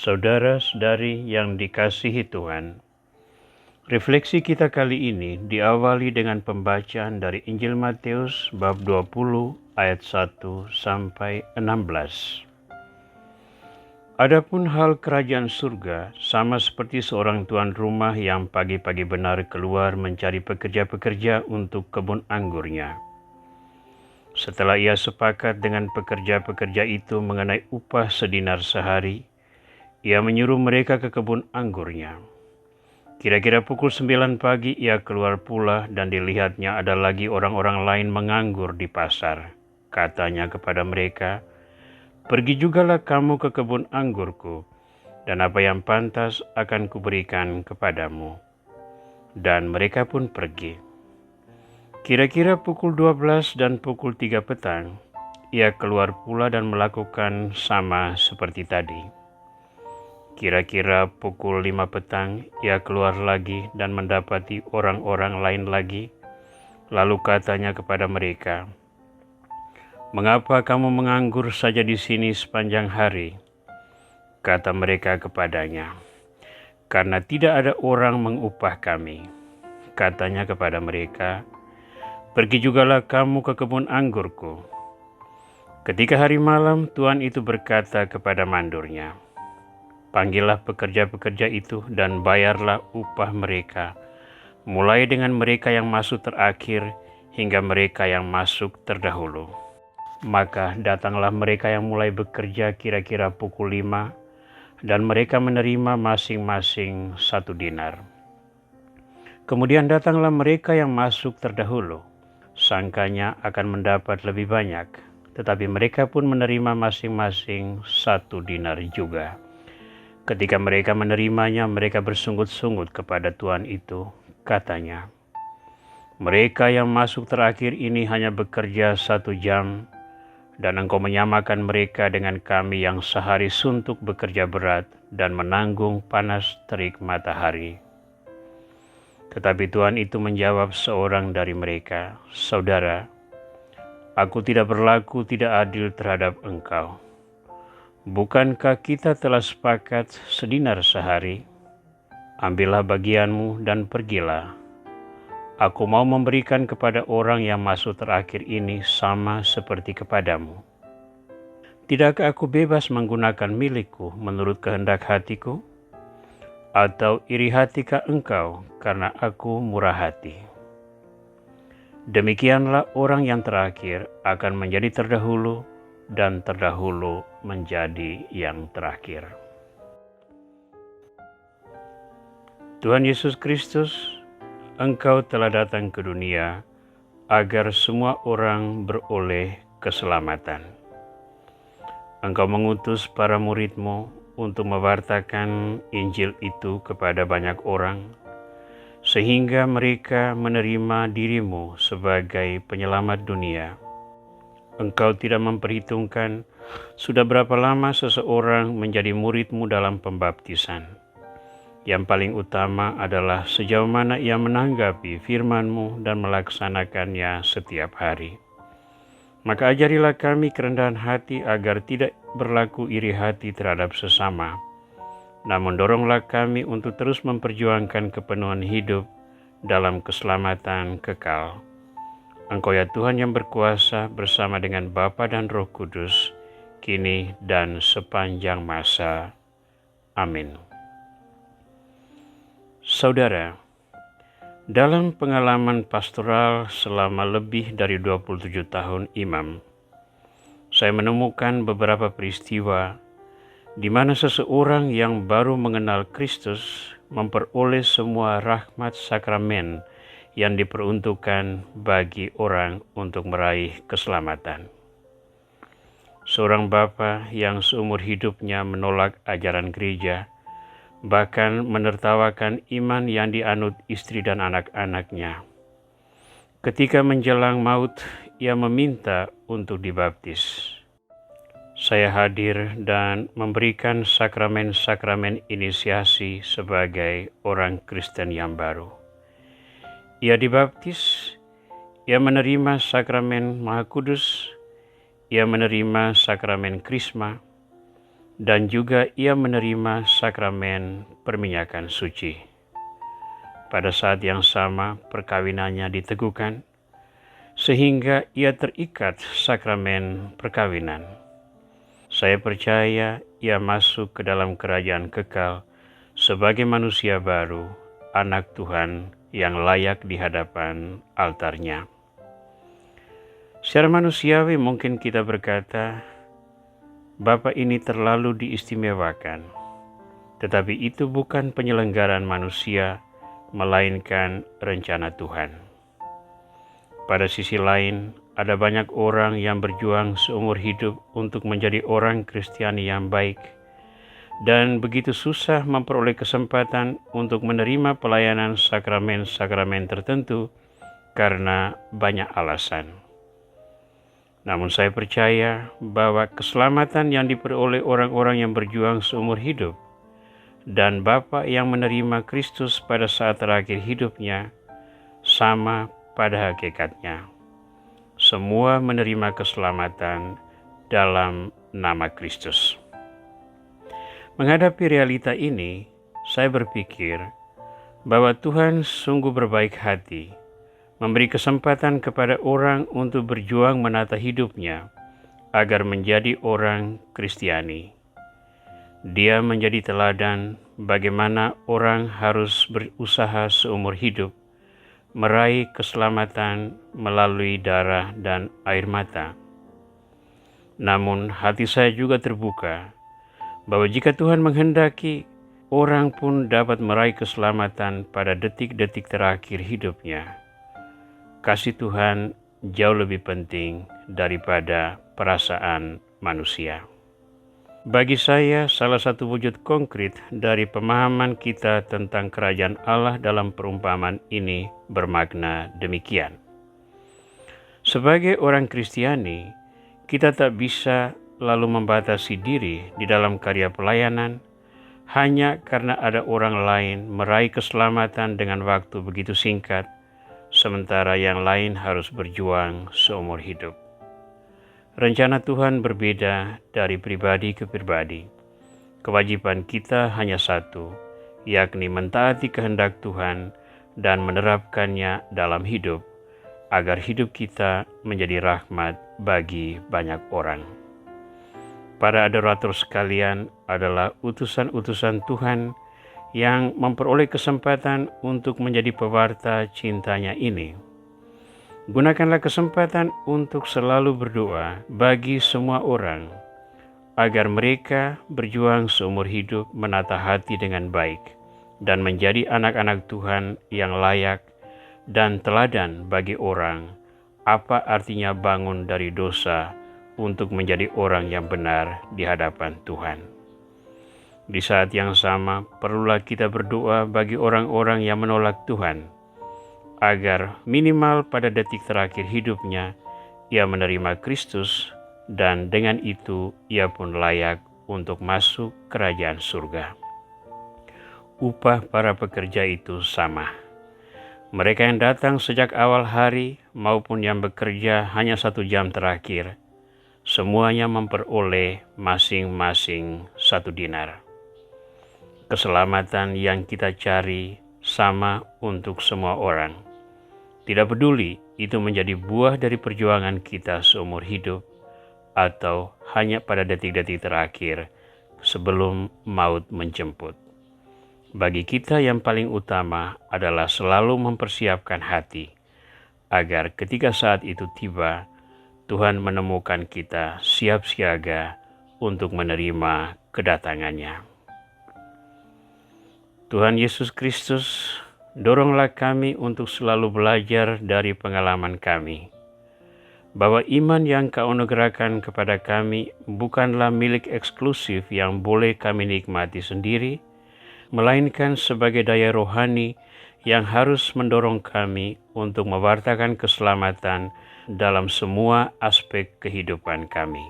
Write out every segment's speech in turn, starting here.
Saudara-saudari yang dikasihi Tuhan, refleksi kita kali ini diawali dengan pembacaan dari Injil Matius bab 20 ayat 1 sampai 16. Adapun hal kerajaan surga sama seperti seorang tuan rumah yang pagi-pagi benar keluar mencari pekerja-pekerja untuk kebun anggurnya. Setelah ia sepakat dengan pekerja-pekerja itu mengenai upah sedinar sehari, ia menyuruh mereka ke kebun anggurnya. Kira-kira pukul 9 pagi ia keluar pula dan dilihatnya ada lagi orang-orang lain menganggur di pasar. Katanya kepada mereka, "Pergi jugalah kamu ke kebun anggurku, dan apa yang pantas akan kuberikan kepadamu." Dan mereka pun pergi. Kira-kira pukul 12 dan pukul 3 petang, ia keluar pula dan melakukan sama seperti tadi. Kira-kira pukul 5 petang, ia keluar lagi dan mendapati orang-orang lain lagi. Lalu katanya kepada mereka, "Mengapa kamu menganggur saja di sini sepanjang hari?" Kata mereka kepadanya, "Karena tidak ada orang mengupah kami." Katanya kepada mereka, "Pergi jugalah kamu ke kebun anggurku." Ketika hari malam, tuan itu berkata kepada mandornya, "Panggillah pekerja-pekerja itu dan bayarlah upah mereka, mulai dengan mereka yang masuk terakhir hingga mereka yang masuk terdahulu." Maka datanglah mereka yang mulai bekerja kira-kira pukul 5, dan mereka menerima masing-masing 1 dinar. Kemudian datanglah mereka yang masuk terdahulu. Sangkanya akan mendapat lebih banyak, tetapi mereka pun menerima masing-masing 1 dinar juga. Ketika mereka menerimanya, mereka bersungut-sungut kepada tuan itu. Katanya, "Mereka yang masuk terakhir ini hanya bekerja 1 jam, dan engkau menyamakan mereka dengan kami yang sehari suntuk bekerja berat dan menanggung panas terik matahari." Tetapi tuan itu menjawab seorang dari mereka, "Saudara, aku tidak berlaku tidak adil terhadap engkau. Bukankah kita telah sepakat sedinar sehari? Ambillah bagianmu dan pergilah. Aku mau memberikan kepada orang yang masuk terakhir ini sama seperti kepadamu. Tidakkah aku bebas menggunakan milikku menurut kehendak hatiku? Atau iri hatikah engkau karena aku murah hati?" Demikianlah orang yang terakhir akan menjadi terdahulu, dan terdahulu menjadi yang terakhir. Tuhan Yesus Kristus, Engkau telah datang ke dunia agar semua orang beroleh keselamatan. Engkau mengutus para murid-Mu untuk mewartakan Injil itu kepada banyak orang, sehingga mereka menerima diri-Mu sebagai penyelamat dunia. Engkau tidak memperhitungkan sudah berapa lama seseorang menjadi murid-Mu dalam pembaptisan. Yang paling utama adalah sejauh mana ia menanggapi firman-Mu dan melaksanakannya setiap hari. Maka ajarilah kami kerendahan hati agar tidak berlaku iri hati terhadap sesama, namun doronglah kami untuk terus memperjuangkan kepenuhan hidup dalam keselamatan kekal. Engkau ya Tuhan yang berkuasa bersama dengan Bapa dan Roh Kudus, kini dan sepanjang masa. Amin. Saudara, dalam pengalaman pastoral selama lebih dari 27 tahun imam, saya menemukan beberapa peristiwa di mana seseorang yang baru mengenal Kristus memperoleh semua rahmat sakramen yang diperuntukkan bagi orang untuk meraih keselamatan. Seorang bapa yang seumur hidupnya menolak ajaran gereja, bahkan menertawakan iman yang dianut istri dan anak-anaknya. Ketika menjelang maut, ia meminta untuk dibaptis. Saya hadir dan memberikan sakramen-sakramen inisiasi sebagai orang Kristen yang baru. Ia dibaptis, ia menerima sakramen Maha Kudus, ia menerima sakramen Krisma, dan juga ia menerima sakramen perminyakan suci. Pada saat yang sama perkawinannya diteguhkan, sehingga ia terikat sakramen perkawinan. Saya percaya ia masuk ke dalam kerajaan kekal sebagai manusia baru, anak Tuhan yang layak di hadapan altarnya. Secara manusiawi mungkin kita berkata, Bapa ini terlalu diistimewakan, tetapi itu bukan penyelenggaraan manusia, melainkan rencana Tuhan. Pada sisi lain, ada banyak orang yang berjuang seumur hidup untuk menjadi orang Kristiani yang baik, dan begitu susah memperoleh kesempatan untuk menerima pelayanan sakramen-sakramen tertentu karena banyak alasan. Namun saya percaya bahwa keselamatan yang diperoleh orang-orang yang berjuang seumur hidup dan Bapa yang menerima Kristus pada saat terakhir hidupnya sama pada hakikatnya. Semua menerima keselamatan dalam nama Kristus. Menghadapi realita ini, saya berpikir bahwa Tuhan sungguh berbaik hati memberi kesempatan kepada orang untuk berjuang menata hidupnya agar menjadi orang Kristiani. Dia menjadi teladan bagaimana orang harus berusaha seumur hidup meraih keselamatan melalui darah dan air mata. Namun hati saya juga terbuka bahwa jika Tuhan menghendaki, orang pun dapat meraih keselamatan pada detik-detik terakhir hidupnya. Kasih Tuhan jauh lebih penting daripada perasaan manusia. Bagi saya, salah satu wujud konkret dari pemahaman kita tentang kerajaan Allah dalam perumpamaan ini bermakna demikian. Sebagai orang Kristiani, kita tak bisa lalu membatasi diri di dalam karya pelayanan hanya karena ada orang lain meraih keselamatan dengan waktu begitu singkat, sementara yang lain harus berjuang seumur hidup. Rencana Tuhan berbeda dari pribadi ke pribadi. Kewajiban kita hanya satu, yakni mentaati kehendak Tuhan dan menerapkannya dalam hidup, agar hidup kita menjadi rahmat bagi banyak orang. Para adorator sekalian adalah utusan-utusan Tuhan yang memperoleh kesempatan untuk menjadi pewarta cintanya ini. Gunakanlah kesempatan untuk selalu berdoa bagi semua orang, agar mereka berjuang seumur hidup menata hati dengan baik dan menjadi anak-anak Tuhan yang layak dan teladan bagi orang. Apa artinya bangun dari dosa untuk menjadi orang yang benar di hadapan Tuhan? Di saat yang sama, perlulah kita berdoa bagi orang-orang yang menolak Tuhan, agar minimal pada detik terakhir hidupnya, ia menerima Kristus, dan dengan itu ia pun layak untuk masuk kerajaan surga. Upah para pekerja itu sama. Mereka yang datang sejak awal hari maupun yang bekerja hanya 1 jam terakhir, semuanya memperoleh masing-masing 1 dinar. Keselamatan yang kita cari sama untuk semua orang. Tidak peduli itu menjadi buah dari perjuangan kita seumur hidup atau hanya pada detik-detik terakhir sebelum maut menjemput. Bagi kita yang paling utama adalah selalu mempersiapkan hati, agar ketika saat itu tiba, Tuhan menemukan kita siap siaga untuk menerima kedatangannya. Tuhan Yesus Kristus, doronglah kami untuk selalu belajar dari pengalaman kami, bahwa iman yang Kau anugerahkan kepada kami bukanlah milik eksklusif yang boleh kami nikmati sendiri, melainkan sebagai daya rohani yang harus mendorong kami untuk mewartakan keselamatan dalam semua aspek kehidupan kami.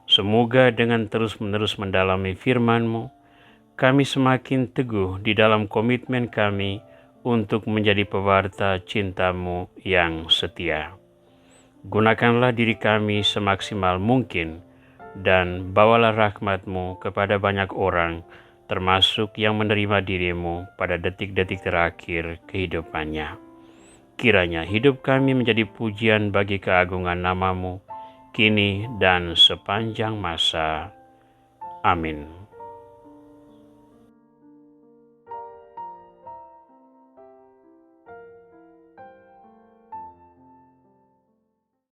Semoga dengan terus-menerus mendalami firman-Mu, kami semakin teguh di dalam komitmen kami untuk menjadi pewarta cinta-Mu yang setia. Gunakanlah diri kami semaksimal mungkin dan bawalah rahmat-Mu kepada banyak orang, termasuk yang menerima diri-Mu pada detik-detik terakhir kehidupannya. Kiranya hidup kami menjadi pujian bagi keagungan nama-Mu, kini dan sepanjang masa. Amin.